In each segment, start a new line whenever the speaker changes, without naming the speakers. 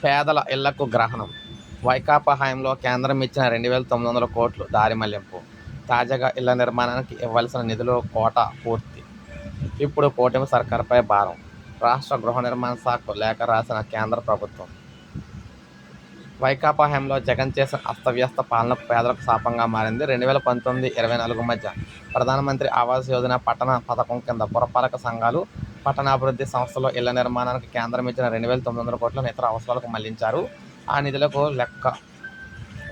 పేదల ఇళ్లకు గ్రహణం. వైకాపా హయాంలో కేంద్రం ఇచ్చిన 2,900 కోట్లు దారి మళ్లింపు. తాజాగా ఇళ్ల నిర్మాణానికి ఇవ్వాల్సిన నిధులు కోటా పూర్తి. ఇప్పుడు కూటమి సర్కారుపై భారం. రాష్ట్ర గృహ నిర్మాణ శాఖకు లేఖ రాసిన కేంద్ర ప్రభుత్వం. వైకాపా హయాంలో జగన్ చేసిన అస్తవ్యస్త పాలనకు పేదలకు శాపంగా మారింది. 2019-24 మధ్య ప్రధానమంత్రి ఆవాస్ యోజన పట్టణ పథకం కింద పురపాలక సంఘాలు, పట్టణాభివృద్ధి సంస్థలు ఇళ్ల నిర్మాణానికి కేంద్రం ఇచ్చిన 2,900 కోట్లను ఇతర అవసరాలకు మళ్లించారు. ఆ నిధులకు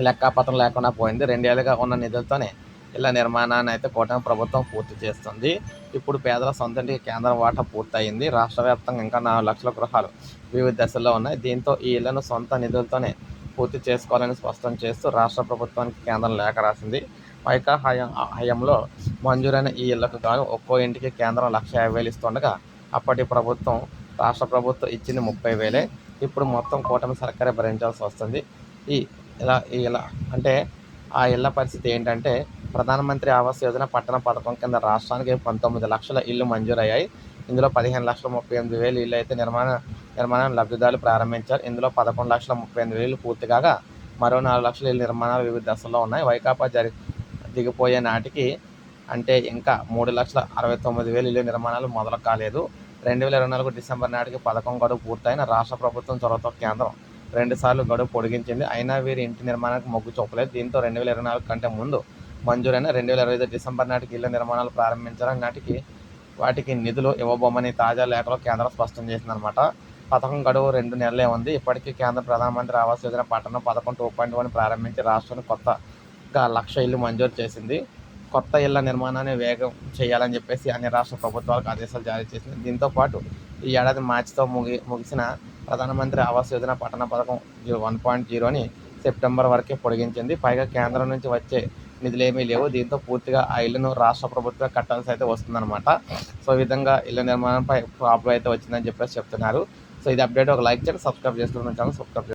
లెక్కాపత్రం లేకుండా పోయింది. 2 ఏళ్లుగా ఉన్న నిధులతోనే ఇళ్ల నిర్మాణాన్ని అయితే కూటమి ప్రభుత్వం పూర్తి చేస్తుంది. ఇప్పుడు పేదల సొంతింటికి కేంద్రం వాటా పూర్తయింది. రాష్ట్ర వ్యాప్తంగా ఇంకా 4 లక్షల గృహాలు వివిధ దశల్లో ఉన్నాయి. దీంతో ఈ ఇళ్లను సొంత నిధులతోనే పూర్తి చేసుకోవాలని స్పష్టం చేస్తూ రాష్ట్ర ప్రభుత్వానికి కేంద్రం లేఖ రాసింది. వైకాపా హయాంలో మంజూరైన ఈ ఇళ్లకు గాను ఒక్కో ఇంటికి కేంద్రం 1,50,000 ఇస్తుండగా అప్పటి ప్రభుత్వం రాష్ట్ర ప్రభుత్వం ఇచ్చింది 30,000. ఇప్పుడు మొత్తం కూటమి సర్కారే భరించాల్సి వస్తుంది. ఇలా అంటే ఆ ఇళ్ల పరిస్థితి ఏంటంటే, ప్రధానమంత్రి ఆవాస్ యోజన పట్టణ పథకం కింద రాష్ట్రానికి 19 లక్షల ఇళ్లు మంజూరయ్యాయి. ఇందులో 15,38,000 ఇళ్లు అయితే నిర్మాణం లబ్ధిదారులు ప్రారంభించారు. ఇందులో 11,38,000 పూర్తి కాగా మరో 4 లక్షల ఇళ్ల నిర్మాణాలు వివిధ దశల్లో ఉన్నాయి. వైకాపా దిగిపోయే నాటికి అంటే ఇంకా 3,69,000 ఇళ్ల నిర్మాణాలు మొదలు కాలేదు. 2024 డిసెంబర్ నాటికి పథకం గడువు పూర్తయిన రాష్ట్ర ప్రభుత్వం చొరవతో కేంద్రం 2 సార్లు గడువు పొడిగించింది. అయినా వీరి ఇంటి నిర్మాణానికి మొగ్గు చూపలేదు. దీంతో 2024 కంటే ముందు మంజూరైన 2025 డిసెంబర్ నాటికి ఇళ్ల నిర్మాణాలు ప్రారంభించాలని, నాటికి వాటికి నిధులు ఇవ్వబోమని తాజా లేఖలో కేంద్రం స్పష్టం చేసిందన్నమాట. పథకం గడువు 2 నెలలే ఉంది. ఇప్పటికీ కేంద్ర ప్రధానమంత్రి ఆవాస్ యోజన పట్టణ పథకం 2.1 ప్రారంభించి రాష్ట్రానికి కొత్తగా 1,00,000 ఇళ్లు మంజూరు చేసింది. కొత్త ఇళ్ల నిర్మాణాన్ని వేగం చేయాలని చెప్పేసి అన్ని రాష్ట్ర ప్రభుత్వాలకు ఆదేశాలు జారీ చేసింది. దీంతో పాటు ఈ ఏడాది మార్చితో ముగిసిన ప్రధానమంత్రి ఆవాస్ యోజన పట్టణ పథకం 1.0ని సెప్టెంబర్ వరకే పొడిగించింది. పైగా కేంద్రం నుంచి వచ్చే నిధులేమీ లేవు. దీంతో పూర్తిగా ఆ ఇళ్లను రాష్ట్ర ప్రభుత్వం కట్టాల్సి అయితే వస్తుందన్నమాట. సో ఈ విధంగా ఇళ్ల నిర్మాణంపై ప్రాబ్లం అయితే వచ్చిందని చెప్పేసి చెప్తున్నారు. సో ఇది అప్డేట్. ఒక లైక్ చేయండి, సబ్స్క్రైబ్ చేసుకుని ఛానల్ సబ్స్క్రైబ్